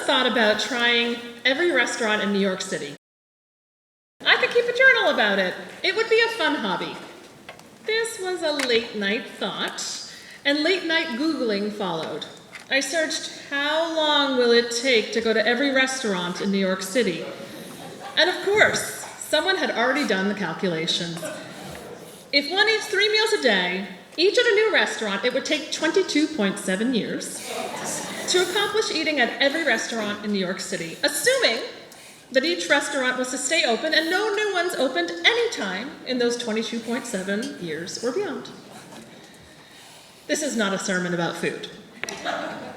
thought about trying every restaurant in New York City. I could keep a journal about it. It would be a fun hobby. This was a late-night thought, and late-night Googling followed. I searched, how long will it take to go to every restaurant in New York City? And of course, someone had already done the calculations. If one eats 3 meals a day, each at a new restaurant, it would take 22.7 years to accomplish eating at every restaurant in New York City, assuming that each restaurant was to stay open and no new ones opened any time in those 22.7 years or beyond. This is not a sermon about food,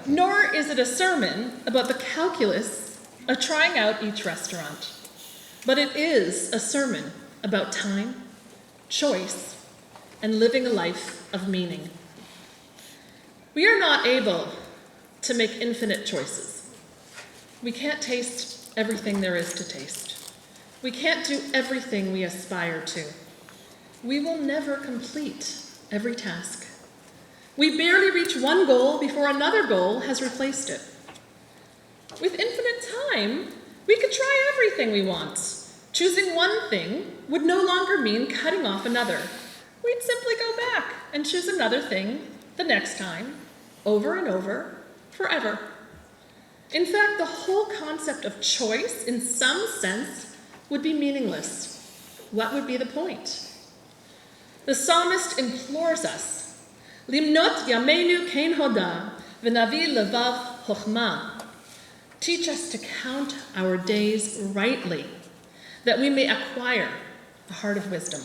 nor is it a sermon about the calculus of trying out each restaurant, but it is a sermon about time, choice, and living a life of meaning. We are not able to make infinite choices. We can't taste everything there is to taste. We can't do everything we aspire to. We will never complete every task. We barely reach one goal before another goal has replaced it. With infinite time, we could try everything we want. Choosing one thing would no longer mean cutting off another. We'd simply go back and choose another thing the next time, over and over, forever. In fact, the whole concept of choice, in some sense, would be meaningless. What would be the point? The psalmist implores us, Limnot yameinu kein hoda, v'navi levav chochma. Teach us to count our days rightly, that we may acquire a heart of wisdom.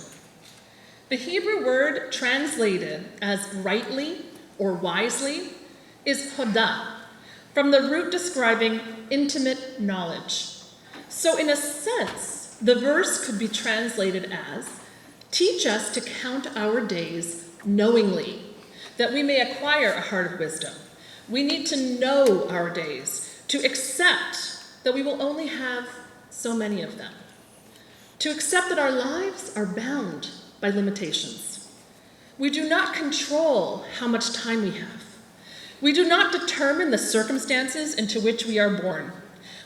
The Hebrew word translated as rightly or wisely is hodah, from the root describing intimate knowledge. So in a sense, the verse could be translated as, teach us to count our days knowingly, that we may acquire a heart of wisdom. We need to know our days, to accept that we will only have so many of them, to accept that our lives are bound by limitations. We do not control how much time we have. We do not determine the circumstances into which we are born.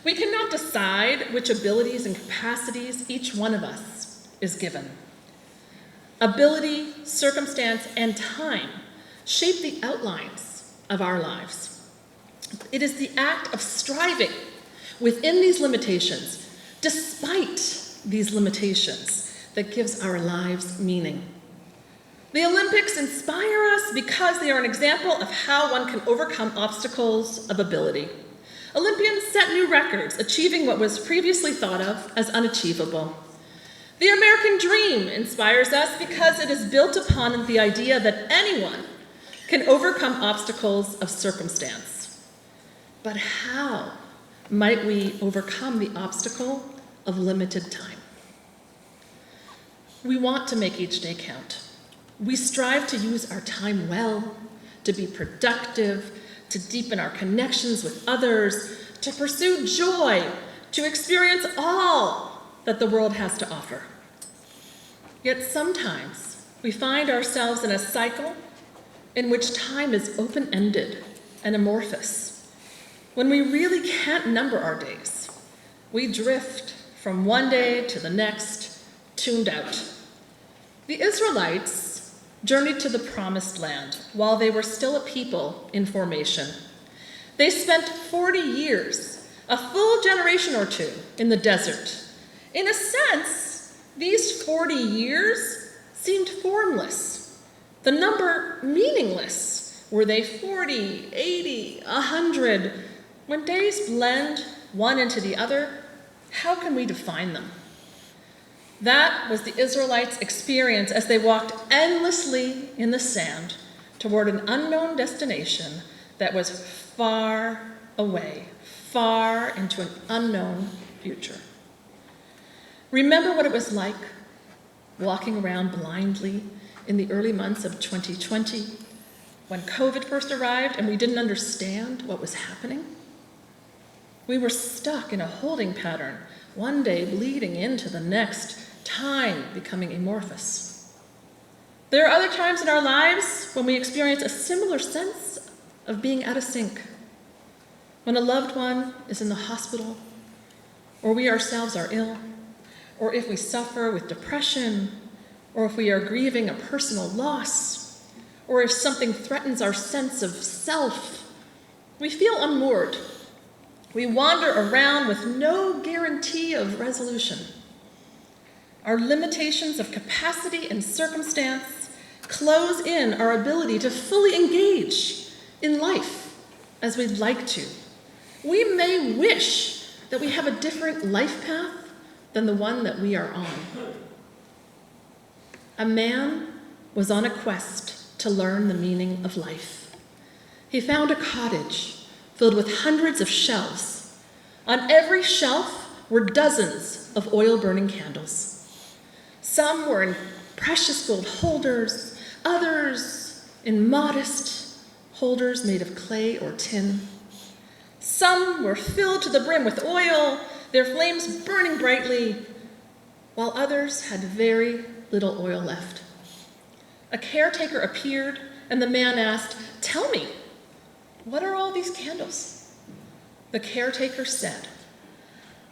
We cannot decide which abilities and capacities each one of us is given. Ability, circumstance, and time shape the outlines of our lives. It is the act of striving within these limitations, despite these limitations, that gives our lives meaning. The Olympics inspire us because they are an example of how one can overcome obstacles of ability. Olympians set new records, achieving what was previously thought of as unachievable. The American dream inspires us because it is built upon the idea that anyone can overcome obstacles of circumstance. But how might we overcome the obstacle of limited time? We want to make each day count. We strive to use our time well, to be productive, to deepen our connections with others, to pursue joy, to experience all that the world has to offer. Yet sometimes we find ourselves in a cycle in which time is open-ended and amorphous. When we really can't number our days, we drift from one day to the next, tuned out. The Israelites journeyed to the Promised Land while they were still a people in formation. They spent 40 years, a full generation or two, in the desert. In a sense, these 40 years seemed formless, the number meaningless. Were they 40, 80, 100? When days blend one into the other, how can we define them? That was the Israelites' experience as they walked endlessly in the sand toward an unknown destination that was far away, far into an unknown future. Remember what it was like walking around blindly in the early months of 2020 when COVID first arrived and we didn't understand what was happening? We were stuck in a holding pattern, one day bleeding into the next, time becoming amorphous. There are other times in our lives when we experience a similar sense of being out of sync. when a loved one is in the hospital, or we ourselves are ill, or if we suffer with depression, or if we are grieving a personal loss, or if something threatens our sense of self, we feel unmoored. We wander around with no guarantee of resolution. Our limitations of capacity and circumstance close in our ability to fully engage in life as we'd like to. We may wish that we have a different life path than the one that we are on. A man was on a quest to learn the meaning of life. He found a cottage filled with hundreds of shelves. On every shelf were dozens of oil-burning candles. Some were in precious gold holders, others in modest holders made of clay or tin. Some were filled to the brim with oil, their flames burning brightly, while others had very little oil left. A caretaker appeared, and the man asked, "Tell me, what are all these candles?" The caretaker said,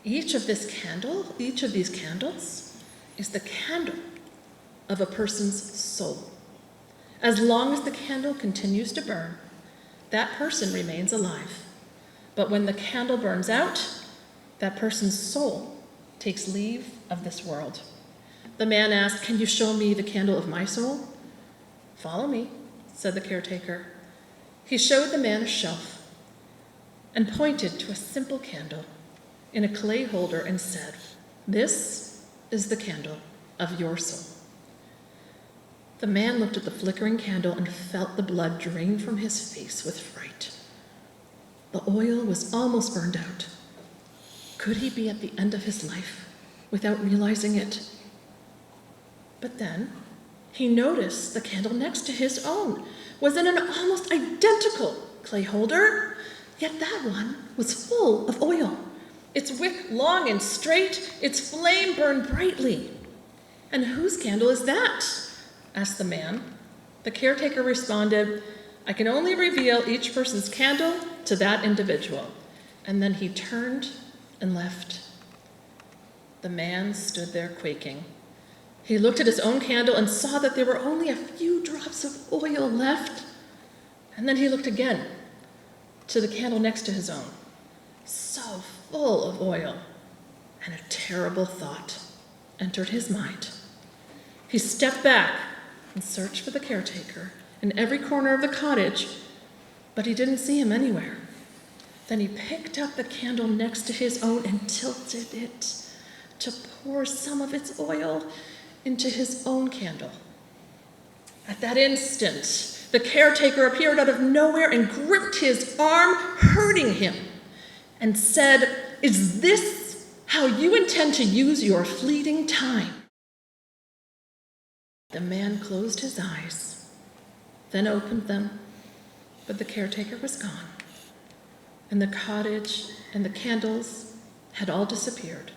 each of these candles is the candle of a person's soul. As long as the candle continues to burn, that person remains alive. But when the candle burns out, that person's soul takes leave of this world. The man asked, "Can you show me the candle of my soul?" "Follow me," said the caretaker. He showed the man a shelf and pointed to a simple candle in a clay holder and said, "This is the candle of your soul." The man looked at the flickering candle and felt the blood drain from his face with fright. The oil was almost burned out. Could he be at the end of his life without realizing it? But then he noticed the candle next to his own was in an almost identical clay holder, yet that one was full of oil. Its wick long and straight, its flame burned brightly. "And whose candle is that?" asked the man. The caretaker responded, "I can only reveal each person's candle to that individual." And then he turned and left. The man stood there quaking. He looked at his own candle and saw that there were only a few drops of oil left. And then he looked again to the candle next to his own, so full of oil, and a terrible thought entered his mind. He stepped back and searched for the caretaker in every corner of the cottage, but he didn't see him anywhere. Then he picked up the candle next to his own and tilted it to pour some of its oil into his own candle. At that instant, the caretaker appeared out of nowhere and gripped his arm, hurting him, and said, "Is this how you intend to use your fleeting time?" The man closed his eyes, then opened them, but the caretaker was gone, and the cottage and the candles had all disappeared.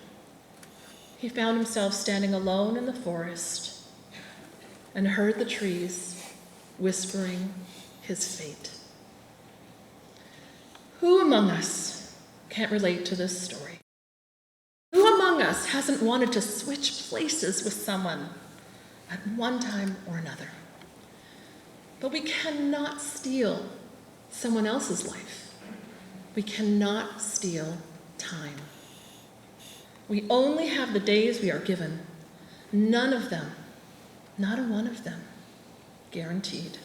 He found himself standing alone in the forest and heard the trees whispering his fate. Who among us can't relate to this story? Who among us hasn't wanted to switch places with someone at one time or another? But we cannot steal someone else's life. We cannot steal time. We only have the days we are given. None of them, not a one of them, guaranteed.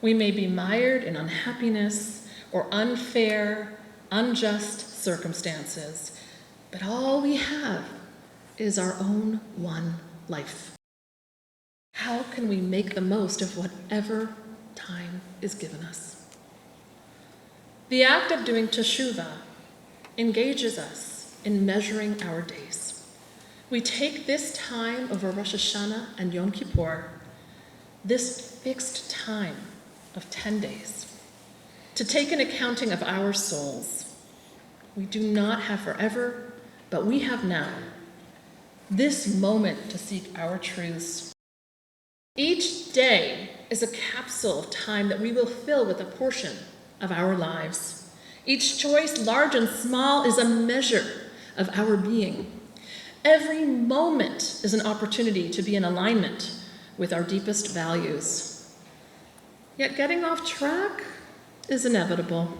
We may be mired in unhappiness or unfair, unjust circumstances, but all we have is our own one life. How can we make the most of whatever time is given us? The act of doing teshuvah engages us in measuring our days. We take this time over Rosh Hashanah and Yom Kippur, this fixed time of 10 days, to take an accounting of our souls. We do not have forever, but we have now, this moment to seek our truths. Each day is a capsule of time that we will fill with a portion of our lives. Each choice, large and small, is a measure of our being. Every moment is an opportunity to be in alignment with our deepest values. Yet getting off track is inevitable.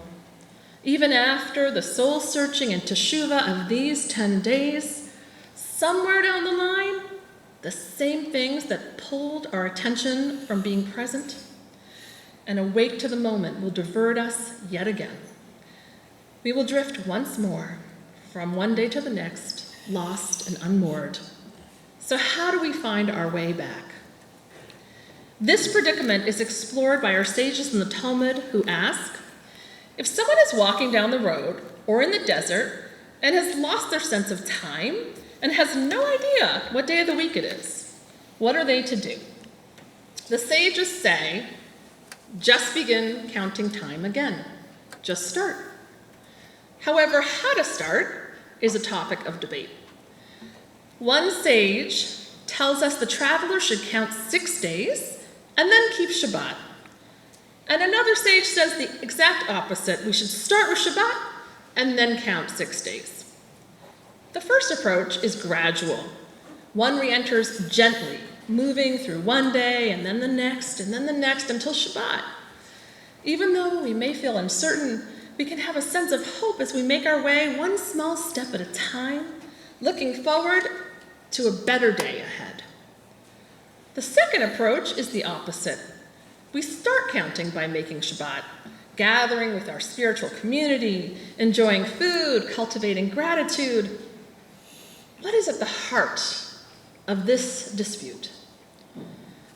Even after the soul-searching and teshuvah of these 10 days, somewhere down the line, the same things that pulled our attention from being present and awake to the moment will divert us yet again. We will drift once more from one day to the next, lost and unmoored. So how do we find our way back? This predicament is explored by our sages in the Talmud who ask, if someone is walking down the road or in the desert and has lost their sense of time and has no idea what day of the week it is, what are they to do? The sages say, just begin counting time again. Just start. However, how to start is a topic of debate. One sage tells us the traveler should count 6 days and then keep Shabbat. And another sage says the exact opposite. We should start with Shabbat and then count 6 days. The first approach is gradual. One re-enters gently, moving through one day and then the next until Shabbat. Even though we may feel uncertain, we can have a sense of hope as we make our way one small step at a time, looking forward to a better day ahead. The second approach is the opposite. We start counting by making Shabbat, gathering with our spiritual community, enjoying food, cultivating gratitude. What is at the heart of this dispute?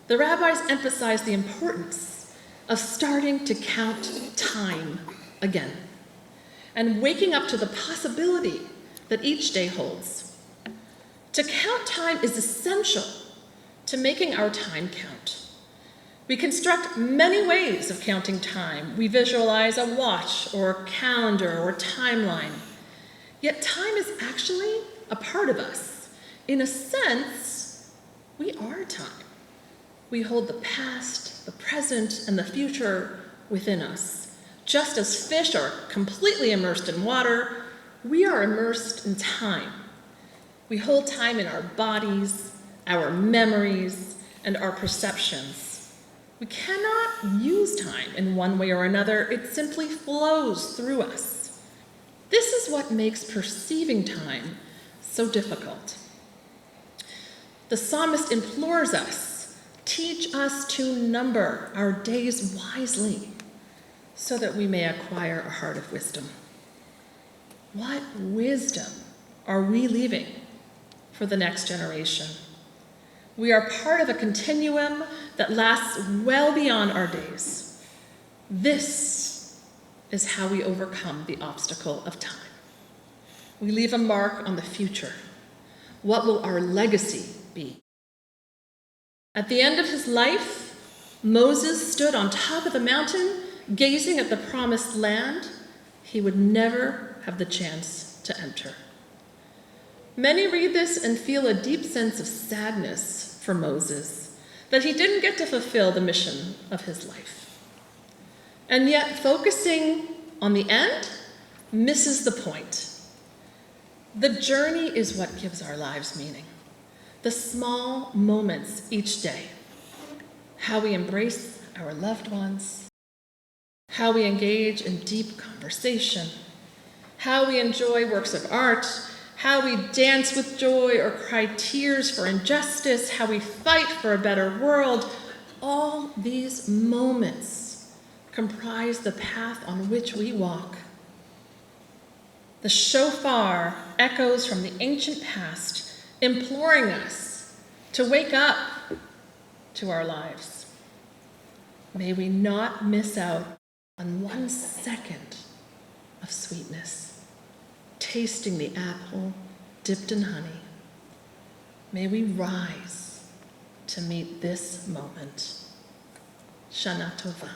The rabbis emphasize the importance of starting to count time again and waking up to the possibility that each day holds. To count time is essential to making our time count. We construct many ways of counting time. We visualize a watch or a calendar or a timeline. Yet time is actually a part of us. In a sense, we are time. We hold the past, the present, and the future within us. Just as fish are completely immersed in water, we are immersed in time. We hold time in our bodies, our memories, and our perceptions. We cannot use time in one way or another. It simply flows through us. This is what makes perceiving time so difficult. The psalmist implores us, teach us to number our days wisely so that we may acquire a heart of wisdom. What wisdom are we leaving for the next generation? We are part of a continuum that lasts well beyond our days. This is how we overcome the obstacle of time. We leave a mark on the future. What will our legacy be? At the end of his life, Moses stood on top of the mountain, gazing at the promised land he would never have the chance to enter. Many read this and feel a deep sense of sadness for Moses, that he didn't get to fulfill the mission of his life. And yet, focusing on the end misses the point. The journey is what gives our lives meaning. The small moments each day, how we embrace our loved ones, how we engage in deep conversation, how we enjoy works of art, how we dance with joy or cry tears for injustice, how we fight for a better world. All these moments comprise the path on which we walk. The shofar echoes from the ancient past, imploring us to wake up to our lives. May we not miss out on 1 second of sweetness, tasting the apple dipped in honey. May we rise to meet this moment. Shana Tova.